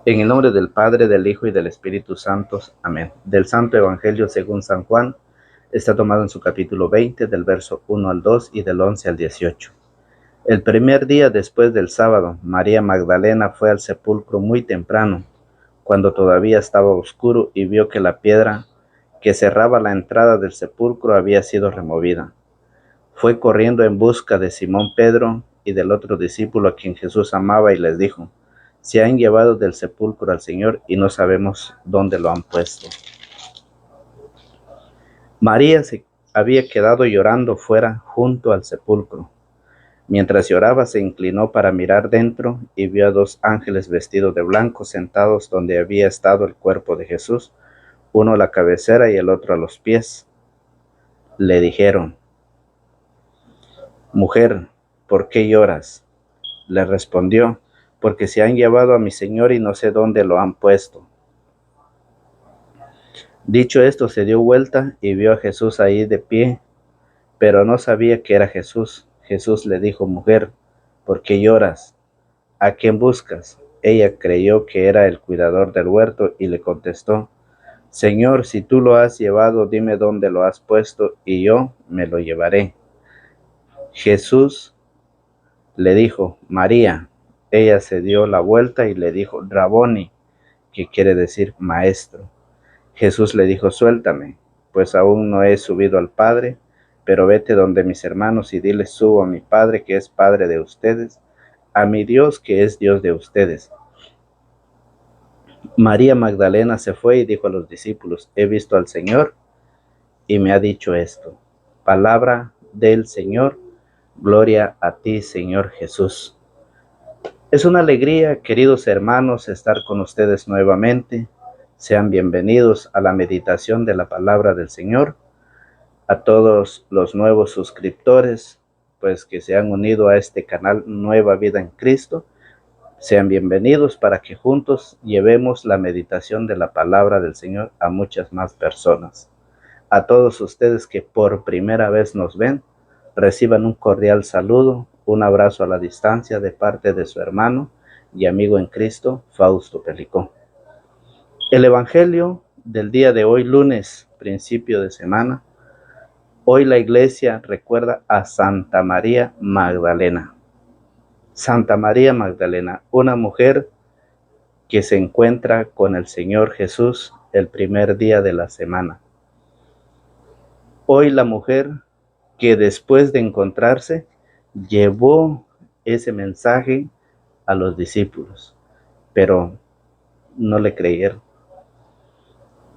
En el nombre del Padre, del Hijo y del Espíritu Santo. Amén. Del Santo Evangelio según San Juan, está tomado en su capítulo 20, del verso 1 al 2 y del 11 al 18. El primer día después del sábado, María Magdalena fue al sepulcro muy temprano, cuando todavía estaba oscuro, y vio que la piedra que cerraba la entrada del sepulcro había sido removida. Fue corriendo en busca de Simón Pedro y del otro discípulo a quien Jesús amaba, y les dijo: se han llevado del sepulcro al Señor y no sabemos dónde lo han puesto. María se había quedado llorando fuera junto al sepulcro. Mientras lloraba, se inclinó para mirar dentro y vio a dos ángeles vestidos de blanco sentados donde había estado el cuerpo de Jesús, uno a la cabecera y el otro a los pies. Le dijeron: mujer, ¿por qué lloras? Le respondió: porque se han llevado a mi Señor y no sé dónde lo han puesto. Dicho esto, se dio vuelta y vio a Jesús ahí de pie, pero no sabía que era Jesús. Jesús le dijo: mujer, ¿por qué lloras? ¿A quién buscas? Ella creyó que era el cuidador del huerto y le contestó: Señor, si tú lo has llevado, dime dónde lo has puesto y yo me lo llevaré. Jesús le dijo: María. Ella se dio la vuelta y le dijo: Raboni, que quiere decir maestro. Jesús le dijo: suéltame, pues aún no he subido al Padre, pero vete donde mis hermanos y diles: subo a mi Padre, que es Padre de ustedes, a mi Dios, que es Dios de ustedes. María Magdalena se fue y dijo a los discípulos: he visto al Señor y me ha dicho esto. Palabra del Señor. Gloria a ti, Señor Jesús. Es una alegría, queridos hermanos, estar con ustedes nuevamente. Sean bienvenidos a la meditación de la palabra del Señor. A todos los nuevos suscriptores, pues que se han unido a este canal Nueva Vida en Cristo, sean bienvenidos para que juntos llevemos la meditación de la palabra del Señor a muchas más personas. A todos ustedes que por primera vez nos ven, reciban un cordial saludo, un abrazo a la distancia de parte de su hermano y amigo en Cristo, Fausto Pelicó. El Evangelio del día de hoy, lunes, principio de semana. Hoy la iglesia recuerda a Santa María Magdalena. Santa María Magdalena, una mujer que se encuentra con el Señor Jesús el primer día de la semana. Hoy la mujer que después de encontrarse llevó ese mensaje a los discípulos, pero no le creyeron.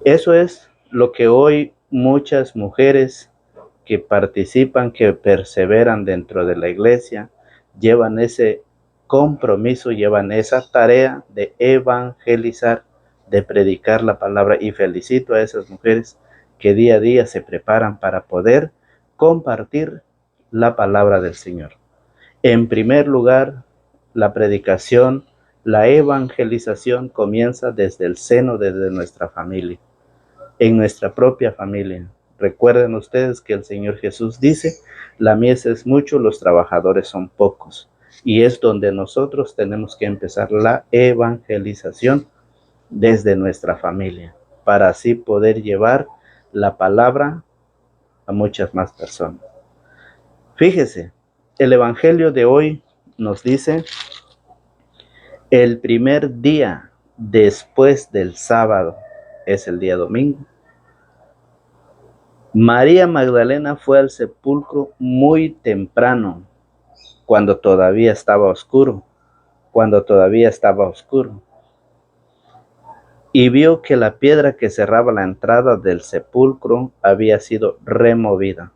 Eso es lo que hoy muchas mujeres que participan, que perseveran dentro de la iglesia, llevan ese compromiso, llevan esa tarea de evangelizar, de predicar la palabra, y felicito a esas mujeres que día a día se preparan para poder compartir la palabra del Señor. En primer lugar, la predicación, la evangelización comienza desde el seno, desde nuestra familia, en nuestra propia familia. Recuerden ustedes que el Señor Jesús dice: la mies es mucho, los trabajadores son pocos. Y es donde nosotros tenemos que empezar la evangelización, desde nuestra familia, para así poder llevar la palabra a muchas más personas. Fíjese, el Evangelio de hoy nos dice: el primer día después del sábado, es el día domingo, María Magdalena fue al sepulcro muy temprano, cuando todavía estaba oscuro, y vio que la piedra que cerraba la entrada del sepulcro había sido removida.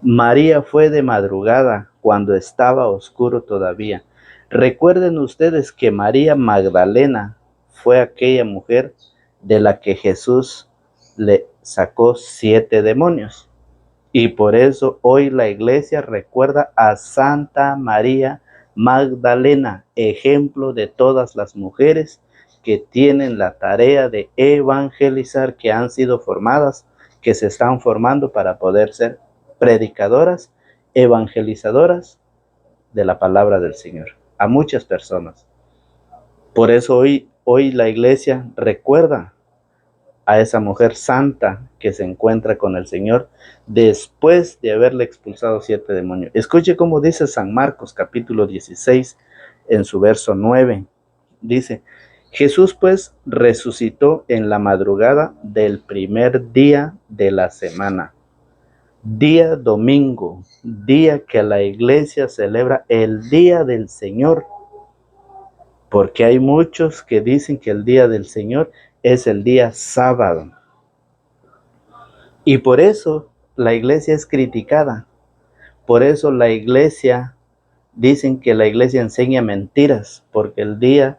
María fue de madrugada, cuando estaba oscuro todavía. Recuerden ustedes que María Magdalena fue aquella mujer de la que Jesús le sacó 7 demonios. Y por eso hoy la iglesia recuerda a Santa María Magdalena, ejemplo de todas las mujeres que tienen la tarea de evangelizar, que han sido formadas, que se están formando para poder ser predicadoras, evangelizadoras de la palabra del Señor a muchas personas. Por eso hoy la iglesia recuerda a esa mujer santa que se encuentra con el Señor después de haberle expulsado 7 demonios. Escuche cómo dice San Marcos capítulo 16 en su verso 9. Dice: Jesús pues resucitó en la madrugada del primer día de la semana, día domingo, día que la iglesia celebra el día del Señor, porque hay muchos que dicen que el día del Señor es el día sábado. Y por eso la iglesia es criticada. Por eso la iglesia, dicen que la iglesia enseña mentiras, porque el día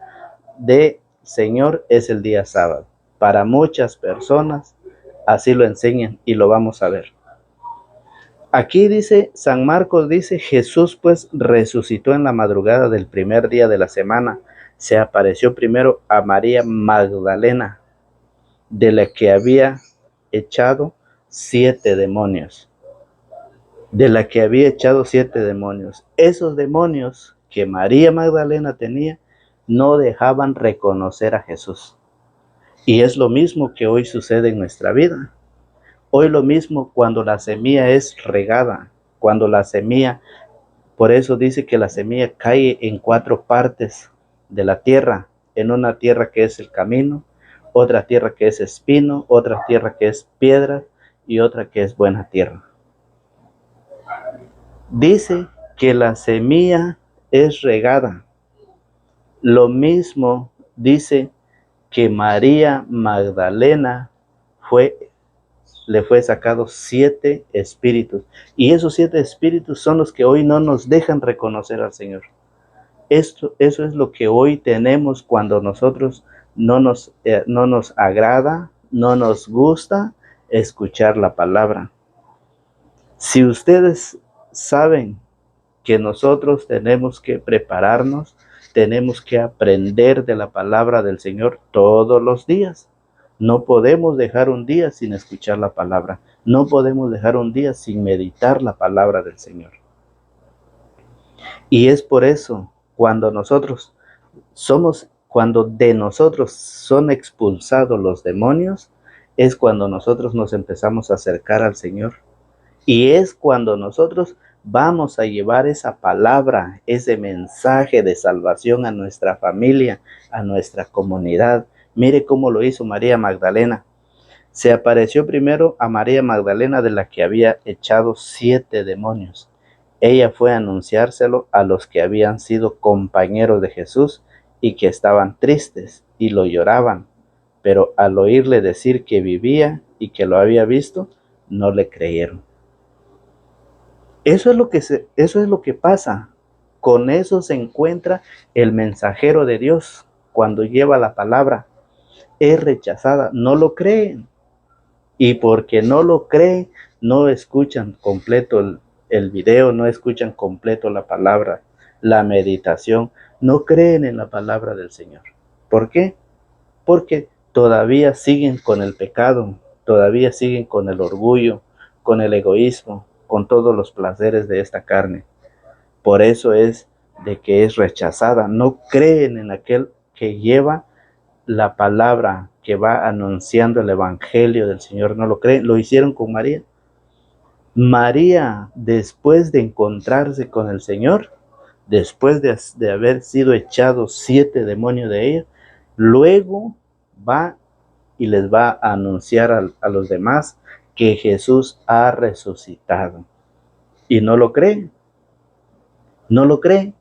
de Señor es el día sábado. Para muchas personas así lo enseñan y lo vamos a ver. Aquí dice, San Marcos dice: Jesús pues resucitó en la madrugada del primer día de la semana. Se apareció primero a María Magdalena, de la que había echado 7 demonios. De la que había echado 7 demonios. Esos demonios que María Magdalena tenía no dejaban reconocer a Jesús. Y es lo mismo que hoy sucede en nuestra vida. Hoy lo mismo cuando la semilla es regada, cuando la semilla, por eso dice que la semilla cae en 4 partes de la tierra, en una tierra que es el camino, otra tierra que es espino, otra tierra que es piedra y otra que es buena tierra. Dice que la semilla es regada. Lo mismo dice que María Magdalena le fue sacado 7 espíritus. Y esos 7 espíritus son los que hoy no nos dejan reconocer al Señor. Eso es lo que hoy tenemos cuando nosotros no nos agrada, no nos gusta escuchar la palabra. Si ustedes saben que nosotros tenemos que prepararnos, tenemos que aprender de la palabra del Señor todos los días. No podemos dejar un día sin escuchar la palabra. No podemos dejar un día sin meditar la palabra del Señor. Y es por eso, cuando de nosotros son expulsados los demonios, es cuando nosotros nos empezamos a acercar al Señor. Y es cuando nosotros vamos a llevar esa palabra, ese mensaje de salvación a nuestra familia, a nuestra comunidad. Mire cómo lo hizo María Magdalena. Se apareció primero a María Magdalena, de la que había echado 7 demonios. Ella fue a anunciárselo a los que habían sido compañeros de Jesús y que estaban tristes y lo lloraban. Pero al oírle decir que vivía y que lo había visto, no le creyeron. Eso es lo que pasa. Con eso se encuentra el mensajero de Dios cuando lleva la palabra. Es rechazada, no lo creen. Y porque no lo creen, no escuchan completo el video, no escuchan completo la palabra, la meditación, no creen en la palabra del Señor. ¿Por qué? Porque todavía siguen con el pecado, todavía siguen con el orgullo, con el egoísmo, con todos los placeres de esta carne. Por eso es de que es rechazada. No creen en aquel que lleva la palabra, que va anunciando el evangelio del Señor. No lo creen. Lo hicieron con María. María, después de encontrarse con el Señor, después de haber sido echados 7 demonios de ella, luego va y les va a anunciar a los demás que Jesús ha resucitado. Y no lo creen. No lo creen.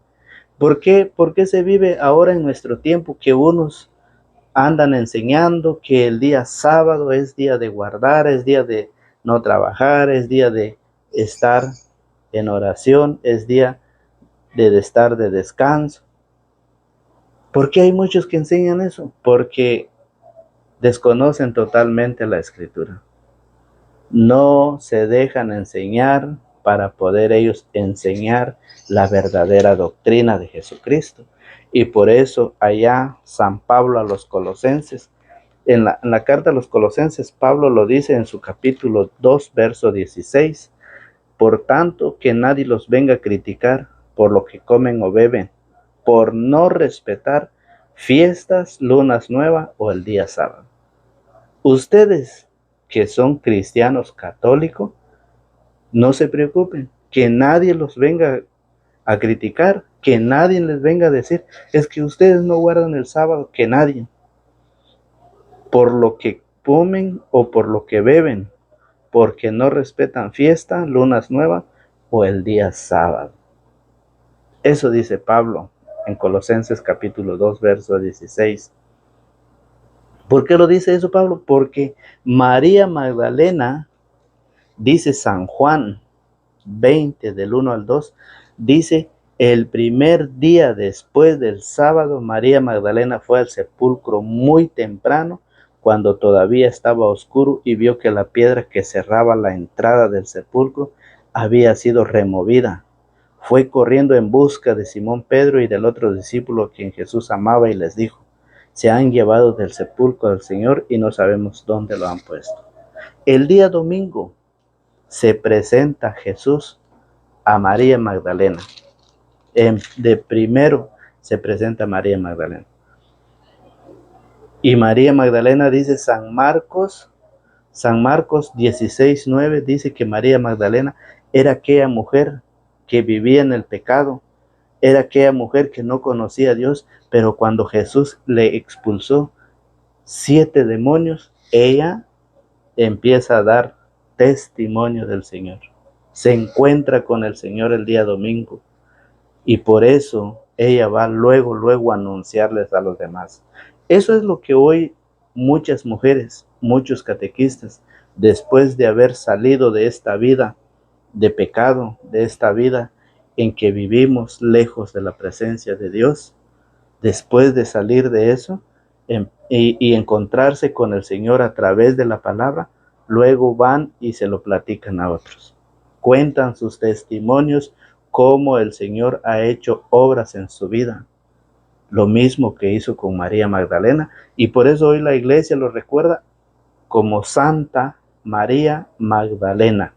¿Por qué? ¿Por qué se vive ahora en nuestro tiempo que unos andan enseñando que el día sábado es día de guardar, es día de no trabajar, es día de estar en oración, es día de estar de descanso? ¿Por qué hay muchos que enseñan eso? Porque desconocen totalmente la Escritura. No se dejan enseñar para poder ellos enseñar la verdadera doctrina de Jesucristo. Y por eso allá San Pablo a los Colosenses, en la carta a los Colosenses, Pablo lo dice en su capítulo 2, verso 16. Por tanto, que nadie los venga a criticar por lo que comen o beben, por no respetar fiestas, lunas nuevas o el día sábado. Ustedes que son cristianos católicos, no se preocupen, que nadie los venga a criticar, que nadie les venga a decir, es que ustedes no guardan el sábado, que nadie, por lo que comen o por lo que beben, porque no respetan fiesta, lunas nuevas o el día sábado. Eso dice Pablo en Colosenses capítulo 2, verso 16. ¿Por qué lo dice eso Pablo? Porque María Magdalena, dice San Juan 20 del 1 al 2, dice, el primer día después del sábado, María Magdalena fue al sepulcro muy temprano, cuando todavía estaba oscuro, y vio que la piedra que cerraba la entrada del sepulcro había sido removida. Fue corriendo en busca de Simón Pedro y del otro discípulo a quien Jesús amaba y les dijo, se han llevado del sepulcro al Señor y no sabemos dónde lo han puesto. El día domingo se presenta Jesús a María Magdalena. De primero se presenta María Magdalena. Y María Magdalena dice San Marcos 16:9 dice que María Magdalena era aquella mujer que vivía en el pecado, era aquella mujer que no conocía a Dios, pero cuando Jesús le expulsó 7 demonios, ella empieza a dar testimonio del Señor. Se encuentra con el Señor el día domingo y por eso ella va luego a anunciarles a los demás. Eso es lo que hoy muchas mujeres, muchos catequistas, después de haber salido de esta vida de pecado, de esta vida en que vivimos lejos de la presencia de Dios, después de salir de eso y encontrarse con el Señor a través de la palabra, luego van y se lo platican a otros. Cuentan sus testimonios, cómo el Señor ha hecho obras en su vida. Lo mismo que hizo con María Magdalena. Y por eso hoy la iglesia lo recuerda como Santa María Magdalena.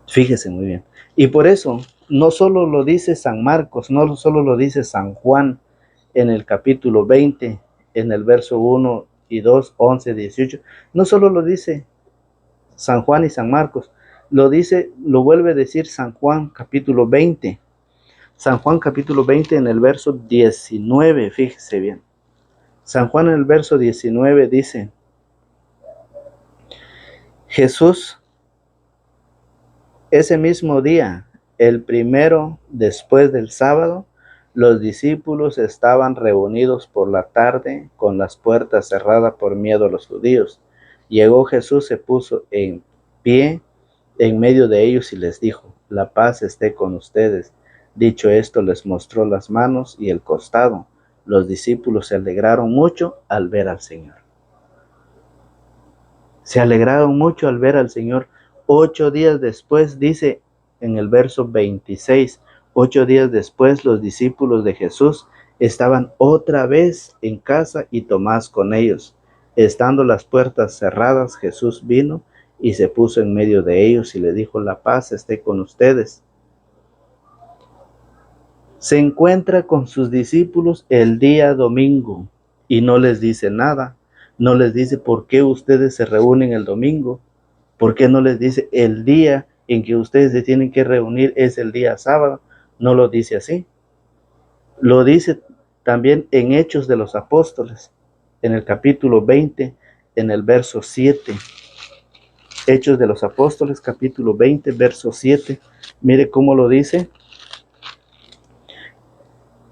Fíjese muy bien. Y por eso no solo lo dice San Marcos, no solo lo dice San Juan en el capítulo 20, en el verso 1 y 2, 11, 18. No solo lo dice San Juan y San Marcos, lo vuelve a decir San Juan capítulo 20. San Juan capítulo 20 en el verso 19, fíjese bien. San Juan en el verso 19 dice, Jesús, ese mismo día, el primero después del sábado, los discípulos estaban reunidos por la tarde con las puertas cerradas por miedo a los judíos. Llegó Jesús, se puso en pie en medio de ellos y les dijo, la paz esté con ustedes. Dicho esto, les mostró las manos y el costado. Los discípulos se alegraron mucho al ver al Señor. Se alegraron mucho al ver al Señor. 8 días después, dice en el verso 26, 8 días después los discípulos de Jesús estaban otra vez en casa y Tomás con ellos. Estando las puertas cerradas, Jesús vino y se puso en medio de ellos y le dijo, la paz esté con ustedes. Se encuentra con sus discípulos el día domingo y no les dice nada. No les dice por qué ustedes se reúnen el domingo. ¿Por qué no les dice el día en que ustedes se tienen que reunir es el día sábado? No lo dice así. Lo dice también en Hechos de los Apóstoles, en el capítulo 20, en el verso 7. Hechos de los Apóstoles, capítulo 20, verso 7. Mire cómo lo dice.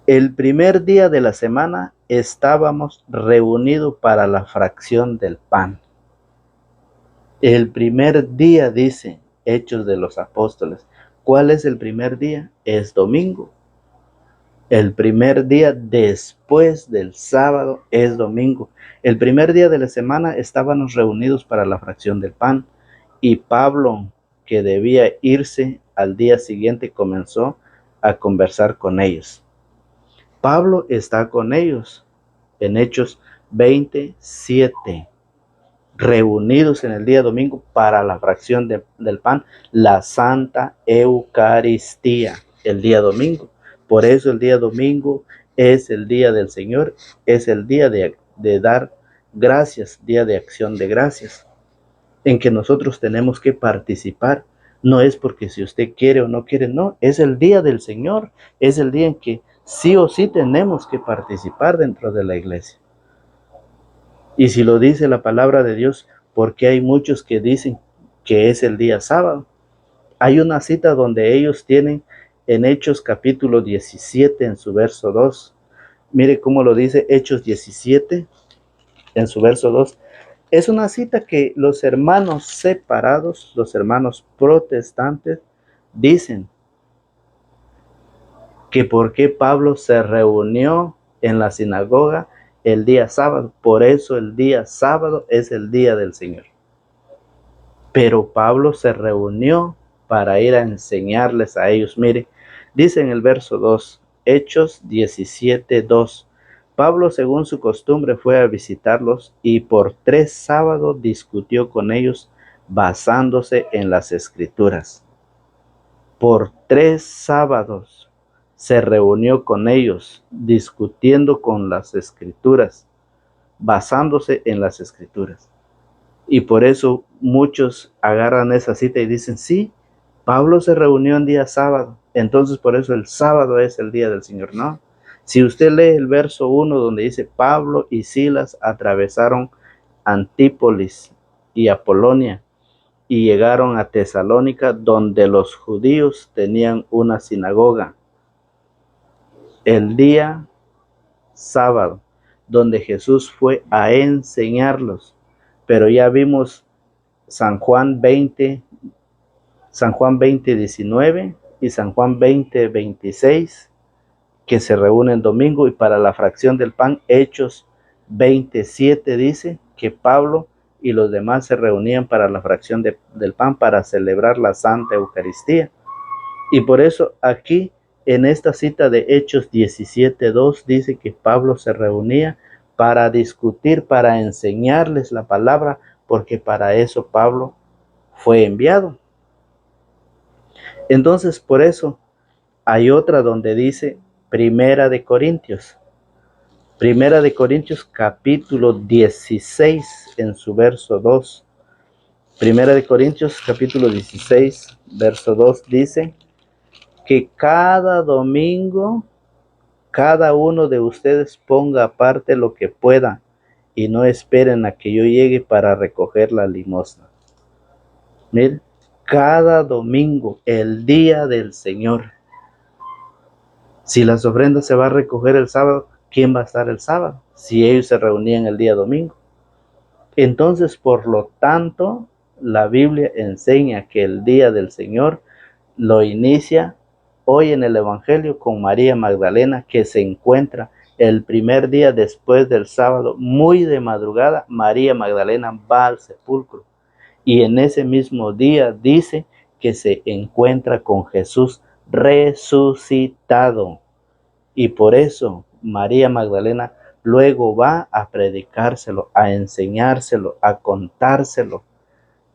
El primer día de la semana estábamos reunidos para la fracción del pan. El primer día, dice Hechos de los Apóstoles. ¿Cuál es el primer día? Es domingo. El primer día después del sábado es domingo. El primer día de la semana estábamos reunidos para la fracción del pan. Y Pablo, que debía irse al día siguiente, comenzó a conversar con ellos. Pablo está con ellos en Hechos 27. Reunidos en el día domingo para la fracción del pan, la Santa Eucaristía, el día domingo. Por eso el día domingo es el día del Señor, es el día de dar gracias, día de acción de gracias, en que nosotros tenemos que participar. No es porque si usted quiere o no quiere, no, es el día del Señor, es el día en que sí o sí tenemos que participar dentro de la iglesia. Y si lo dice la palabra de Dios, porque hay muchos que dicen que es el día sábado. Hay una cita donde ellos tienen en Hechos capítulo 17 en su verso 2. Mire cómo lo dice Hechos 17 en su verso 2. Es una cita que los hermanos separados, los hermanos protestantes, dicen que por qué Pablo se reunió en la sinagoga el día sábado. Por eso el día sábado es el día del Señor. Pero Pablo se reunió para ir a enseñarles a ellos. Mire, dice en el verso 2, Hechos 17, 2. Pablo, según su costumbre, fue a visitarlos y por 3 sábados discutió con ellos basándose en las Escrituras. Por 3 sábados se reunió con ellos discutiendo con las Escrituras, basándose en las Escrituras. Y por eso muchos agarran esa cita y dicen, sí, Pablo se reunió en día sábado, entonces por eso el sábado es el día del Señor. No, si usted lee el verso 1 donde dice, Pablo y Silas atravesaron Antípolis y Apolonia y llegaron a Tesalónica, donde los judíos tenían una sinagoga. El día sábado, donde Jesús fue a enseñarlos. Pero ya vimos San Juan 20, 19 y San Juan 20, 26, que se reúnen domingo, y para la fracción del pan, Hechos 27 dice que Pablo y los demás se reunían para la fracción del pan para celebrar la Santa Eucaristía. Y por eso aquí en esta cita de Hechos 17:2 dice que Pablo se reunía para discutir, para enseñarles la palabra, porque para eso Pablo fue enviado. Entonces, por eso hay otra donde dice Primera de Corintios capítulo 16 en su verso 2. Primera de Corintios capítulo 16 verso 2 dice que cada domingo cada uno de ustedes ponga aparte lo que pueda y no esperen a que yo llegue para recoger la limosna. Miren, cada domingo, el día del Señor. Si las ofrendas se va a recoger el sábado, ¿quién va a estar el sábado? Si ellos se reunían el día domingo. Entonces, por lo tanto, la Biblia enseña que el día del Señor lo inicia hoy en el Evangelio con María Magdalena, que se encuentra el primer día después del sábado, muy de madrugada. María Magdalena va al sepulcro y en ese mismo día dice que se encuentra con Jesús resucitado. Y por eso María Magdalena luego va a predicárselo, a enseñárselo, a contárselo,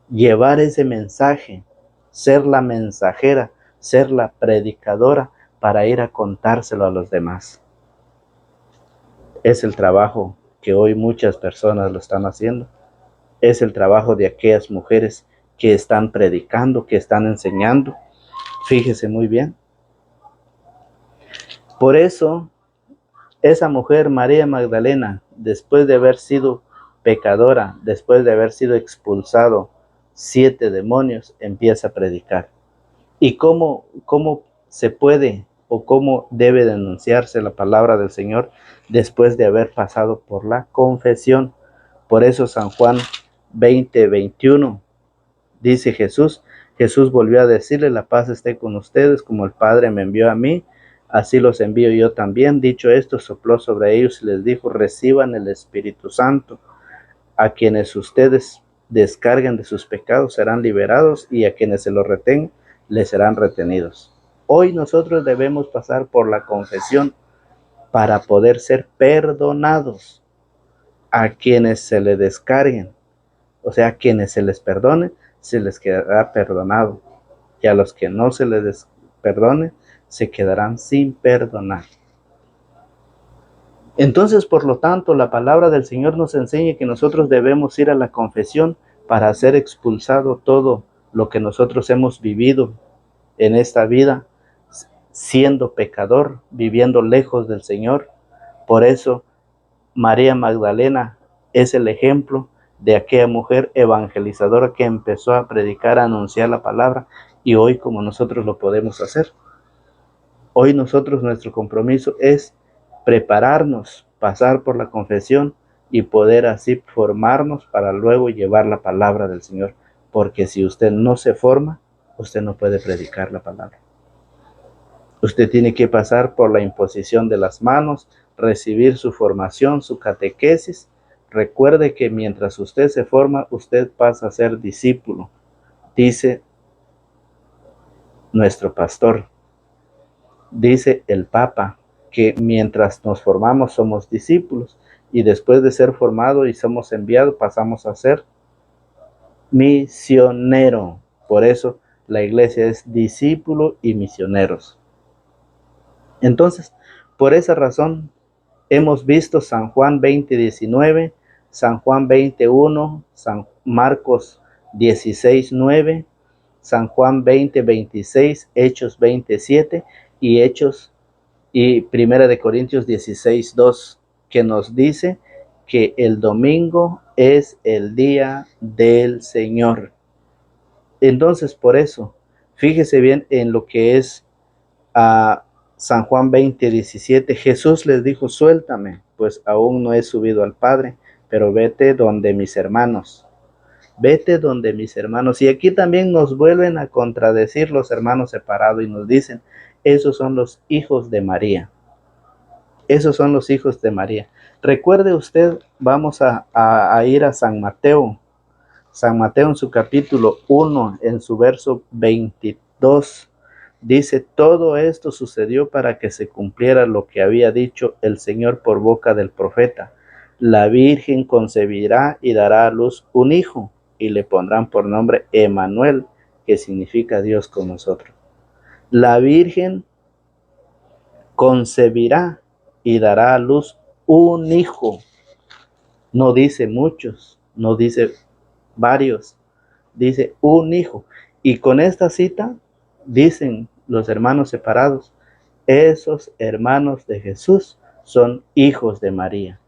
llevar ese mensaje, ser la mensajera, ser la predicadora para ir a contárselo a los demás. Es el trabajo que hoy muchas personas lo están haciendo. Es el trabajo de aquellas mujeres que están predicando, que están enseñando. Fíjese muy bien. Por eso, esa mujer, María Magdalena, después de haber sido pecadora, después de haber sido expulsado 7 demonios, empieza a predicar. ¿Y cómo se puede o cómo debe denunciarse la palabra del Señor después de haber pasado por la confesión? Por eso San Juan 20, 21 dice Jesús volvió a decirle, la paz esté con ustedes, como el Padre me envió a mí, así los envío yo también. Dicho esto, sopló sobre ellos y les dijo, reciban el Espíritu Santo. A quienes ustedes descarguen de sus pecados serán liberados, y a quienes se los retengan les serán retenidos. Hoy nosotros debemos pasar por la confesión para poder ser perdonados. A quienes se les descarguen, o sea, a quienes se les perdone, se les quedará perdonado. Y a los que no se les perdone, se quedarán sin perdonar. Entonces, por lo tanto, la palabra del Señor nos enseña que nosotros debemos ir a la confesión para ser expulsado todo lo que nosotros hemos vivido en esta vida, siendo pecador, viviendo lejos del Señor. Por eso, María Magdalena es el ejemplo de aquella mujer evangelizadora que empezó a predicar, a anunciar la palabra, y hoy como nosotros lo podemos hacer. Hoy nosotros nuestro compromiso es prepararnos, pasar por la confesión y poder así formarnos para luego llevar la palabra del Señor. Porque si usted no se forma, usted no puede predicar la palabra. Usted tiene que pasar por la imposición de las manos, recibir su formación, su catequesis. Recuerde que mientras usted se forma, usted pasa a ser discípulo, dice nuestro pastor. Dice el Papa que mientras nos formamos somos discípulos y después de ser formados y somos enviados pasamos a ser misionero. Por eso la iglesia es discípulo y misioneros. Entonces, por esa razón hemos visto San Juan 20:19, San Juan 20:1, San Marcos 16:9, San Juan 20:26, Hechos 27 y Hechos y Primera de Corintios 16:2, que nos dice que el domingo es el día del Señor. Entonces, por eso, fíjese bien en lo que es San Juan 20:17. Jesús les dijo: suéltame, pues aún no he subido al Padre, pero vete donde mis hermanos. Vete donde mis hermanos. Y aquí también nos vuelven a contradecir los hermanos separados y nos dicen: esos son los hijos de María. Esos son los hijos de María. Recuerde usted, vamos a ir a San Mateo. San Mateo en su capítulo 1, en su verso 22, dice: todo esto sucedió para que se cumpliera lo que había dicho el Señor por boca del profeta. La Virgen concebirá y dará a luz un hijo, y le pondrán por nombre Emmanuel, que significa Dios con nosotros. La Virgen concebirá y dará a luz un hijo. No dice muchos, no dice varios, dice un hijo. Y con esta cita dicen los hermanos separados: esos hermanos de Jesús son hijos de María.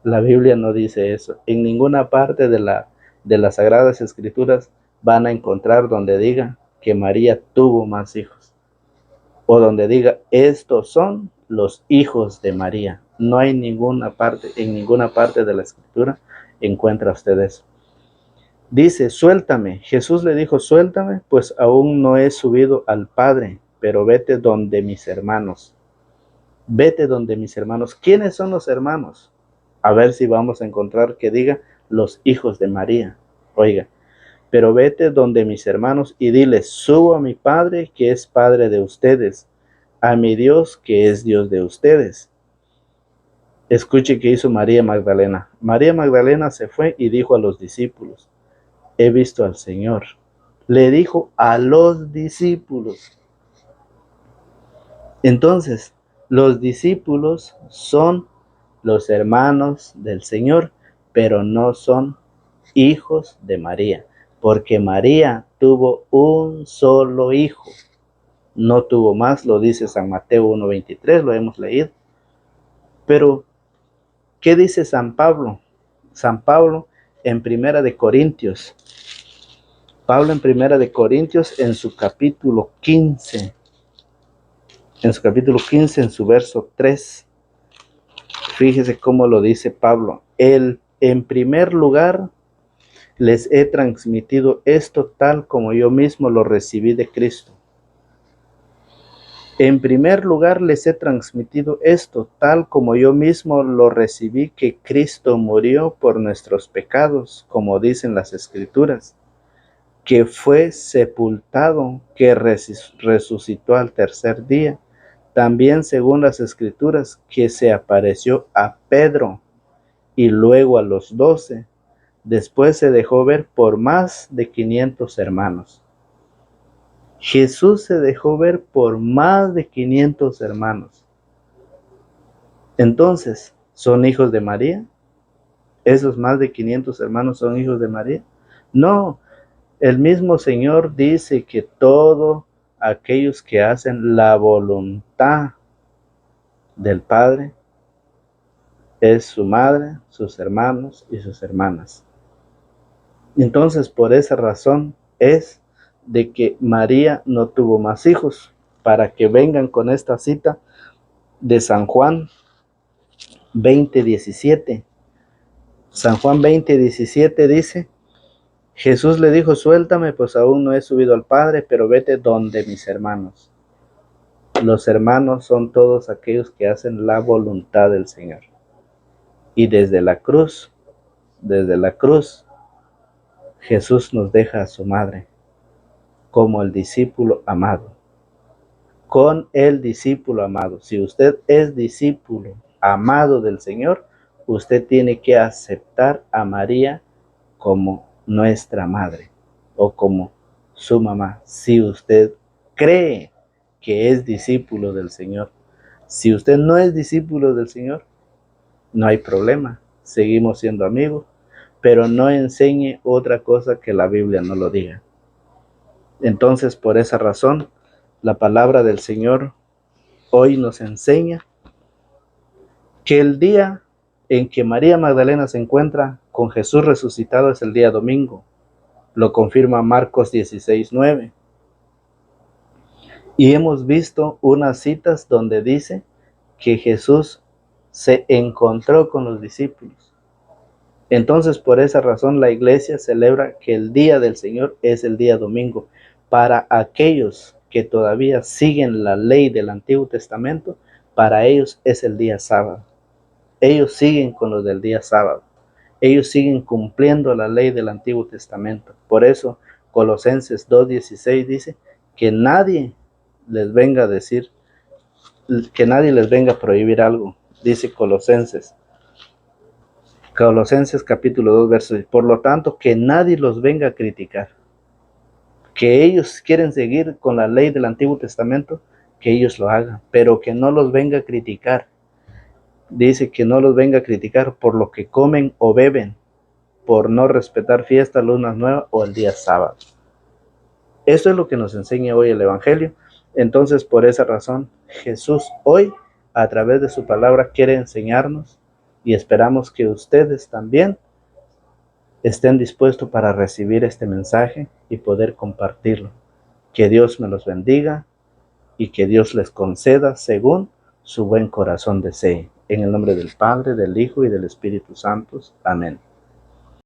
La Biblia no dice eso. En ninguna parte de las Sagradas Escrituras van a encontrar donde diga que María tuvo más hijos, o donde diga estos son los hijos de María. No hay ninguna parte, en ninguna parte de la Escritura encuentra usted eso. Dice: suéltame. Jesús le dijo: suéltame, pues aún no he subido al Padre, pero vete donde mis hermanos. Vete donde mis hermanos. ¿Quiénes son los hermanos? A ver si vamos a encontrar que diga los hijos de María. Oiga: pero vete donde mis hermanos y diles: subo a mi Padre, que es Padre de ustedes, a mi Dios, que es Dios de ustedes. Escuche qué hizo María Magdalena. María Magdalena se fue y dijo a los discípulos: he visto al Señor. Le dijo a los discípulos. Entonces, los discípulos son los hermanos del Señor, pero no son hijos de María, porque María tuvo un solo hijo. No tuvo más, lo dice San Mateo 1:23, lo hemos leído. Pero, ¿qué dice San Pablo? San Pablo en Primera de Corintios. Pablo en Primera de Corintios en su capítulo 15. En su capítulo 15, en su verso 3. Fíjese cómo lo dice Pablo. Él, en primer lugar, les he transmitido esto tal como yo mismo lo recibí de Cristo. En primer lugar les he transmitido esto tal como yo mismo lo recibí, que Cristo murió por nuestros pecados, como dicen las Escrituras, que fue sepultado, que resucitó al tercer día, también según las Escrituras, que se apareció a Pedro y luego a los 12. Después se dejó ver por más de 500 hermanos. Jesús se dejó ver por más de 500 hermanos. Entonces, ¿son hijos de María? ¿Esos más de 500 hermanos son hijos de María? No, el mismo Señor dice que todos aquellos que hacen la voluntad del Padre es su madre, sus hermanos y sus hermanas. Entonces, por esa razón es de que María no tuvo más hijos, para que vengan con esta cita de San Juan 20:17. San Juan 20:17 dice: Jesús le dijo: suéltame, pues aún no he subido al Padre, pero vete donde mis hermanos. Los hermanos son todos aquellos que hacen la voluntad del Señor. Y desde la cruz, Jesús nos deja a su madre como el discípulo amado. Con el discípulo amado. Si usted es discípulo amado del Señor, usted tiene que aceptar a María como nuestra madre o como su mamá. Si usted cree que es discípulo del Señor. Si usted no es discípulo del Señor, no hay problema. Seguimos siendo amigos, pero no enseñe otra cosa que la Biblia no lo diga. Entonces, por esa razón, la palabra del Señor hoy nos enseña que el día en que María Magdalena se encuentra con Jesús resucitado es el día domingo. Lo confirma Marcos 16:9. Y hemos visto unas citas donde dice que Jesús se encontró con los discípulos. Entonces, por esa razón, la iglesia celebra que el día del Señor es el día domingo. Para aquellos que todavía siguen la ley del Antiguo Testamento, para ellos es el día sábado. Ellos siguen con los del día sábado. Ellos siguen cumpliendo la ley del Antiguo Testamento. Por eso, Colosenses 2:16 dice que nadie les venga a decir, que nadie les venga a prohibir algo. Dice Colosenses capítulo 2, verso 10. Por lo tanto, que nadie los venga a criticar. Que ellos quieren seguir con la ley del Antiguo Testamento, que ellos lo hagan, pero que no los venga a criticar. Dice que no los venga a criticar por lo que comen o beben, por no respetar fiestas, lunas nuevas o el día sábado. Eso es lo que nos enseña hoy el Evangelio. Entonces, por esa razón, Jesús hoy, a través de su palabra, quiere enseñarnos, y esperamos que ustedes también estén dispuestos para recibir este mensaje y poder compartirlo. Que Dios me los bendiga y que Dios les conceda según su buen corazón desee. En el nombre del Padre, del Hijo y del Espíritu Santo. Amén.